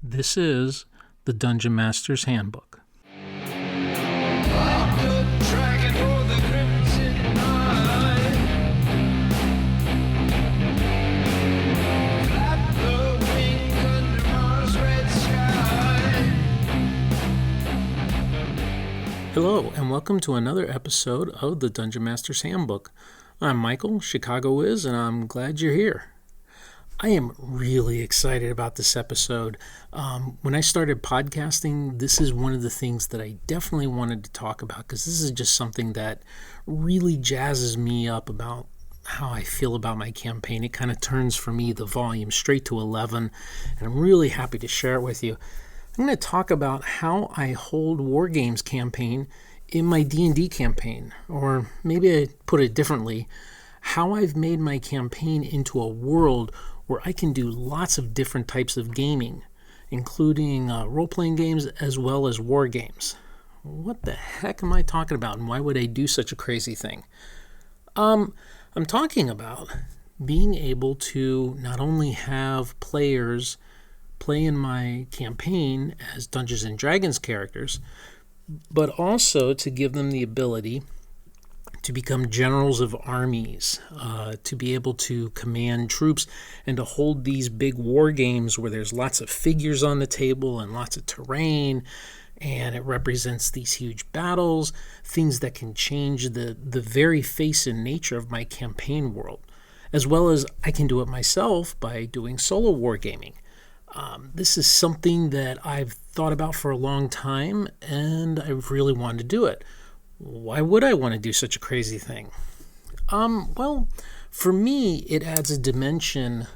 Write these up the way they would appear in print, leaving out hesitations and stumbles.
This is the Dungeon Master's Handbook. Hello, and welcome to another episode of the Dungeon Master's Handbook. I'm Michael, Chicago Wiz, and I'm glad you're here. I am really excited about this episode. When I started podcasting, this is one of the things that I definitely wanted to talk about because this is just something that really jazzes me up about how I feel about my campaign. It kind of turns for me the volume straight to 11, and I'm really happy to share it with you. I'm going to talk about how I hold Wargames campaign in my D&D campaign, or maybe I put it differently, how I've made my campaign into a world where I can do lots of different types of gaming, including role-playing games as well as war games. What the heck am I talking about, and why would I do such a crazy thing? I'm talking about being able to not only have players play in my campaign as Dungeons & Dragons characters, but also to give them the ability to become generals of armies, to be able to command troops, and to hold these big war games where there's lots of figures on the table and lots of terrain, and it represents these huge battles, things that can change the very face and nature of my campaign world, as well as I can do it myself by doing solo wargaming. This is something that I've thought about for a long time, and I really wanted to do it. Why would I want to do such a crazy thing? Well, for me, it adds a dimension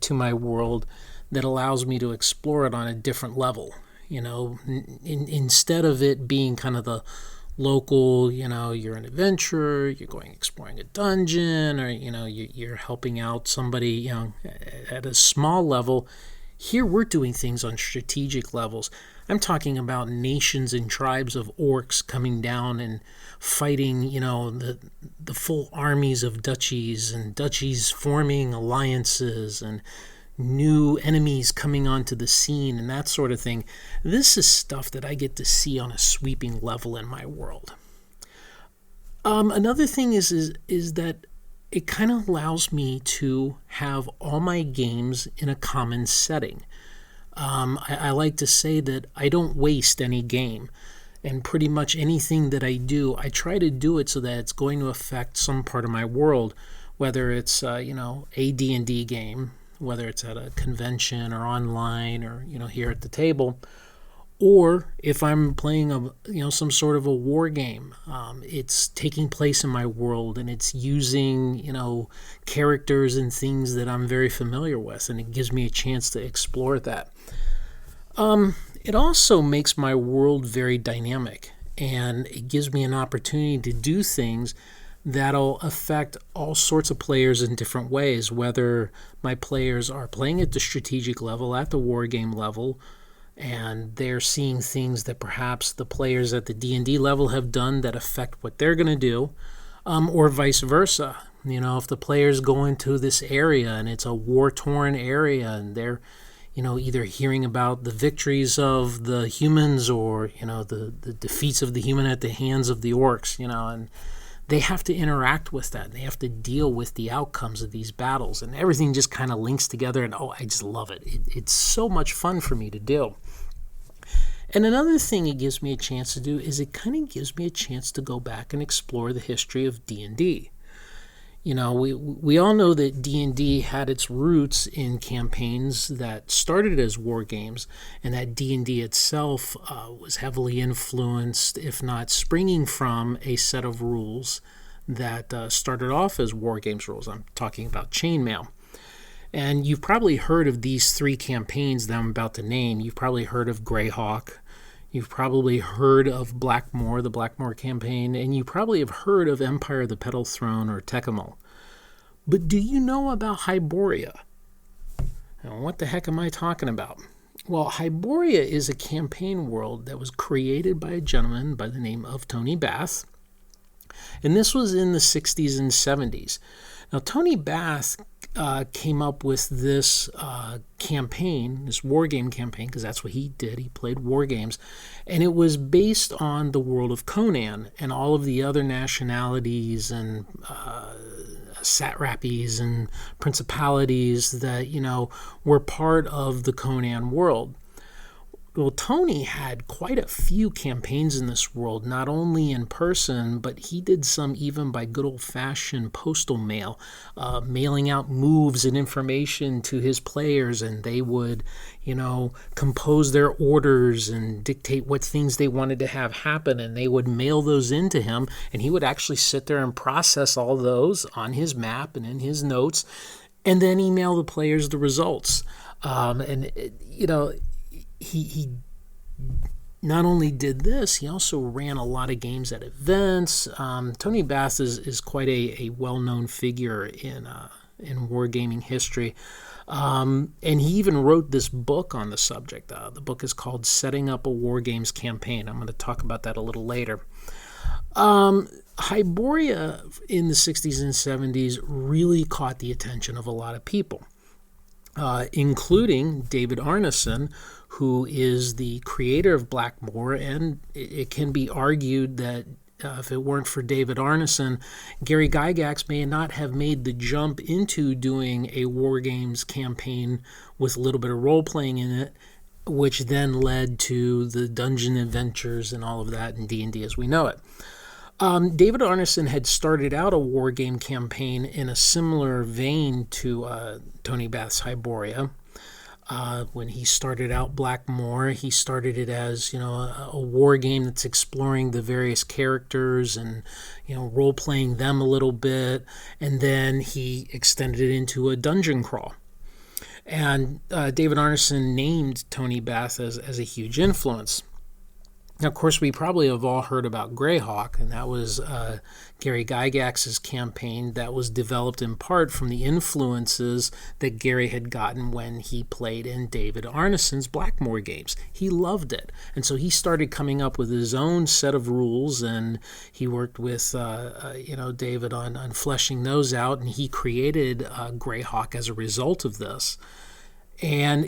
to my world that allows me to explore it on a different level. You know, instead of it being kind of the local, you're an adventurer, you're going exploring a dungeon, or, you're helping out somebody, at a small level. Here we're doing things on strategic levels. I'm talking about nations and tribes of orcs coming down and fighting, the full armies of duchies, and duchies forming alliances, and new enemies coming onto the scene, and that sort of thing. This is stuff that I get to see on a sweeping level in my world. Another thing is that it kind of allows me to have all my games in a common setting. I like to say that I don't waste any game, and pretty much anything that I do, I try to do it so that it's going to affect some part of my world, whether it's a D&D game, whether it's at a convention or online or here at the table, or if I'm playing some sort of a war game. It's taking place in my world, and it's using characters and things that I'm very familiar with, and it gives me a chance to explore that. It also makes my world very dynamic, and it gives me an opportunity to do things that'll affect all sorts of players in different ways, whether my players are playing at the strategic level, at the war game level, and they're seeing things that perhaps the players at the D&D level have done that affect what they're going to do, or vice versa. If the players go into this area and it's a war-torn area, and they're either hearing about the victories of the humans or the defeats of the human at the hands of the orcs, and they have to interact with that. They have to deal with the outcomes of these battles, and everything just kind of links together, and I just love it. It's so much fun for me to do. And another thing it gives me a chance to do is it kind of gives me a chance to go back and explore the history of D&D. We all know that D&D had its roots in campaigns that started as war games, and that D&D itself was heavily influenced, if not springing from, a set of rules that started off as war games rules. I'm talking about chainmail. And you've probably heard of these three campaigns that I'm about to name. You've probably heard of Greyhawk. You've probably heard of Blackmoor, the Blackmoor campaign, and you probably have heard of Empire of the Petal Throne, or Tecumseh. But do you know about Hyboria? And what the heck am I talking about? Well, Hyboria is a campaign world that was created by a gentleman by the name of Tony Bath, and this was in the 60s and 70s. Now, Tony Bath came up with this campaign, this war game campaign, because that's what he did. He played war games. And it was based on the world of Conan and all of the other nationalities and satrapies and principalities that, were part of the Conan world. Well, Tony had quite a few campaigns in this world, not only in person, but he did some even by good old-fashioned postal mail, mailing out moves and information to his players, and they would, compose their orders and dictate what things they wanted to have happen, and they would mail those into him, and he would actually sit there and process all those on his map and in his notes, and then email the players the results. He not only did this, he also ran a lot of games at events. Tony Bath is quite a well-known figure in wargaming history. And he even wrote this book on the subject. The book is called Setting Up a War Games Campaign. I'm going to talk about that a little later. Hyboria in the 60s and 70s really caught the attention of a lot of people, including David Arneson, who is the creator of Blackmoor, and it can be argued that if it weren't for David Arneson, Gary Gygax may not have made the jump into doing a War Games campaign with a little bit of role-playing in it, which then led to the Dungeon Adventures and all of that in D&D as we know it. David Arneson had started out a war game campaign in a similar vein to Tony Bath's Hyboria. When he started out Blackmoor, he started it as, a war game that's exploring the various characters and, role-playing them a little bit, and then he extended it into a dungeon crawl. And David Arneson named Tony Bath as a huge influence. Now, of course, we probably have all heard about Greyhawk, and that was Gary Gygax's campaign that was developed in part from the influences that Gary had gotten when he played in David Arneson's Blackmoor games. He loved it, and so he started coming up with his own set of rules, and he worked with David on fleshing those out, and he created Greyhawk as a result of this. And,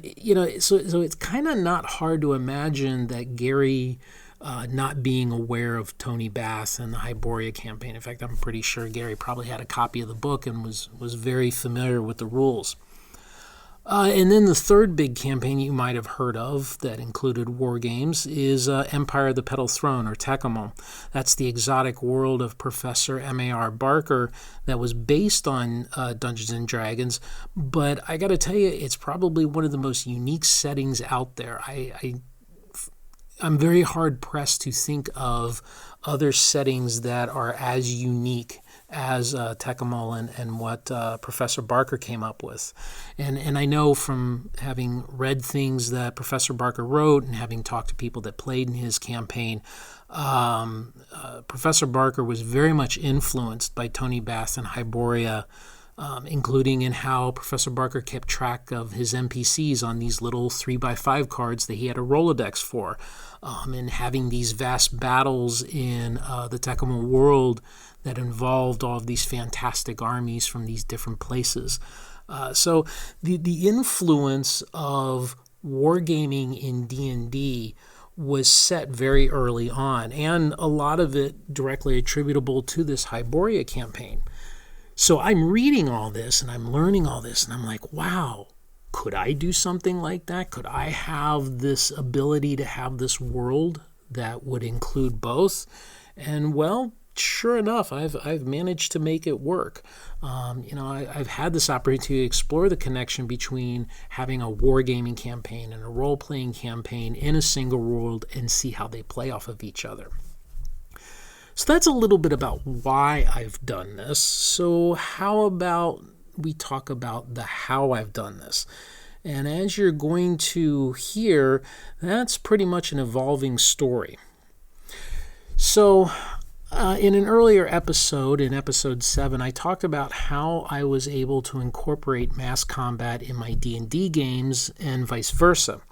so it's kind of not hard to imagine that Gary not being aware of Tony Bath and the Hyboria campaign. In fact, I'm pretty sure Gary probably had a copy of the book and was very familiar with the rules. And then the third big campaign you might have heard of that included war games is Empire of the Petal Throne, or Tecumseh. That's the exotic world of Professor M.A.R. Barker that was based on Dungeons & Dragons. But I got to tell you, it's probably one of the most unique settings out there. I'm very hard-pressed to think of other settings that are as unique as Tecumseh and what Professor Barker came up with. And I know from having read things that Professor Barker wrote and having talked to people that played in his campaign, Professor Barker was very much influenced by Tony Bath and Hyboria, including in how Professor Barker kept track of his NPCs on these little 3x5 cards that he had a Rolodex for, and having these vast battles in the Tecumseh world that involved all of these fantastic armies from these different places. So the influence of wargaming in D&D was set very early on, and a lot of it directly attributable to this Hyboria campaign. So I'm reading all this and I'm learning all this, and I'm like, wow, could I do something like that? Could I have this ability to have this world that would include both? And well, sure enough, I've managed to make it work. I've had this opportunity to explore the connection between having a wargaming campaign and a role-playing campaign in a single world and see how they play off of each other. So that's a little bit about why I've done this. So how about we talk about the how I've done this? And as you're going to hear, that's pretty much an evolving story. So in an earlier episode, in episode 7, I talked about how I was able to incorporate mass combat in my D&D games and vice versa.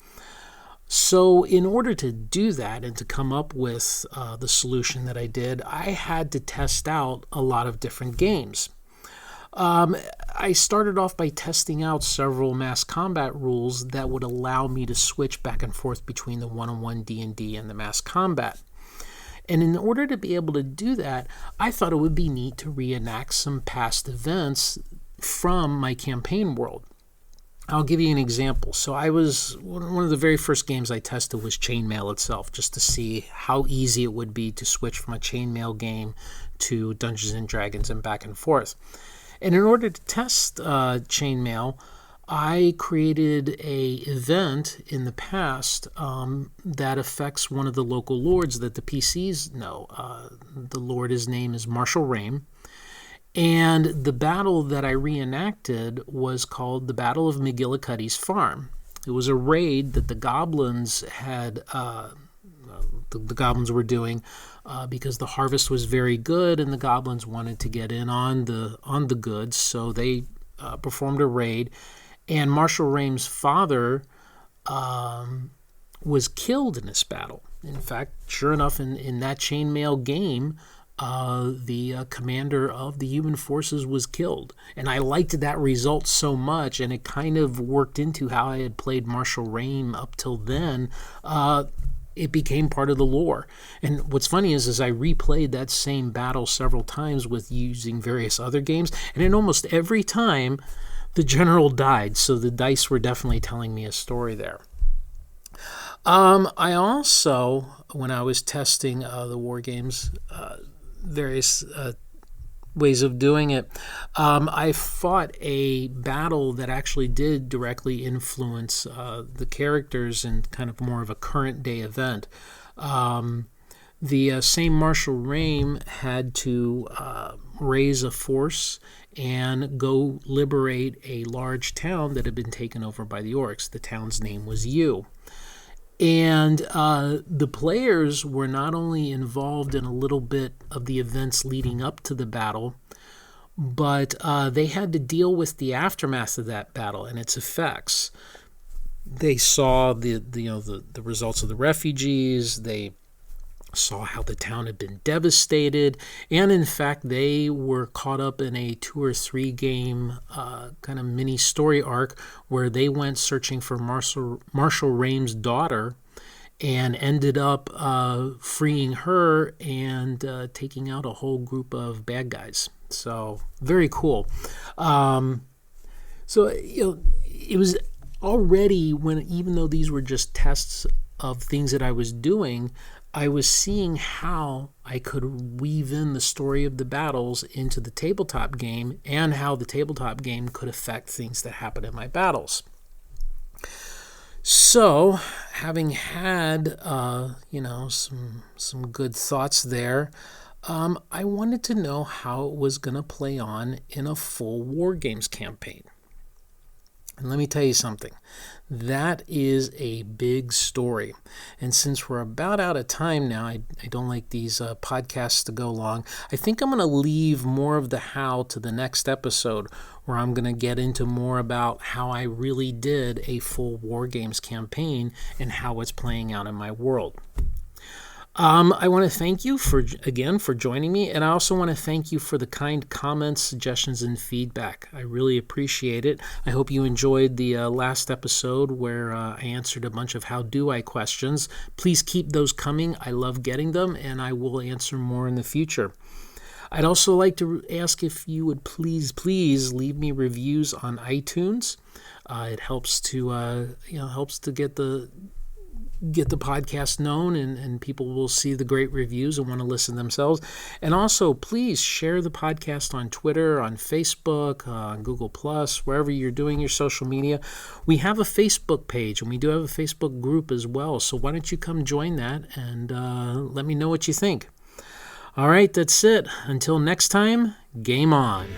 So in order to do that and to come up with the solution that I did, I had to test out a lot of different games. I started off by testing out several mass combat rules that would allow me to switch back and forth between the one-on-one D&D and the mass combat. And in order to be able to do that, I thought it would be neat to reenact some past events from my campaign world. I'll give you an example. So one of the very first games I tested was Chainmail itself, just to see how easy it would be to switch from a Chainmail game to Dungeons and Dragons and back and forth. And in order to test Chainmail, I created a event in the past that affects one of the local lords that the PCs know. The lord, his name is Marshall Rame. And the battle that I reenacted was called the Battle of McGillicuddy's Farm. It was a raid that the goblins had, the goblins were doing because the harvest was very good and the goblins wanted to get in on the goods. So they performed a raid. And Marshall Rame's father was killed in this battle. In fact, sure enough, in that chainmail game, the commander of the human forces was killed. And I liked that result so much, and it kind of worked into how I had played Marshall Rame up till then. It became part of the lore. And what's funny is I replayed that same battle several times with using various other games, and in almost every time, the general died, so the dice were definitely telling me a story there. I also, when I was testing the Wargames, various ways of doing it, I fought a battle that actually did directly influence the characters in kind of more of a current day event. The same Marshall Rame had to raise a force and go liberate a large town that had been taken over by the orcs. The town's name was U. And the players were not only involved in a little bit of the events leading up to the battle, but they had to deal with the aftermath of that battle and its effects. They saw the results of the refugees. They saw how the town had been devastated, and in fact they were caught up in a 2 or 3 game kind of mini story arc where they went searching for Marshall Rame's daughter and ended up freeing her and taking out a whole group of bad guys. So very cool. It was already, even though these were just tests of things that I was doing, I was seeing how I could weave in the story of the battles into the tabletop game and how the tabletop game could affect things that happen in my battles. So, having had some good thoughts there, I wanted to know how it was going to play on in a full Wargames campaign. And let me tell you something. That is a big story. And since we're about out of time now, I don't like these podcasts to go long. I think I'm going to leave more of the how to the next episode, where I'm going to get into more about how I really did a full Wargames campaign and how it's playing out in my world. I want to thank you for joining me, and I also want to thank you for the kind comments, suggestions, and feedback. I really appreciate it. I hope you enjoyed the last episode where I answered a bunch of how do I questions. Please keep those coming. I love getting them, and I will answer more in the future. I'd also like to ask if you would please leave me reviews on iTunes. It helps to get the podcast known, and people will see the great reviews and want to listen themselves. And also, please share the podcast on Twitter, on Facebook, on Google+, wherever you're doing your social media. We have a Facebook page, and we do have a Facebook group as well. So why don't you come join that and let me know what you think. All right, that's it. Until next time, game on.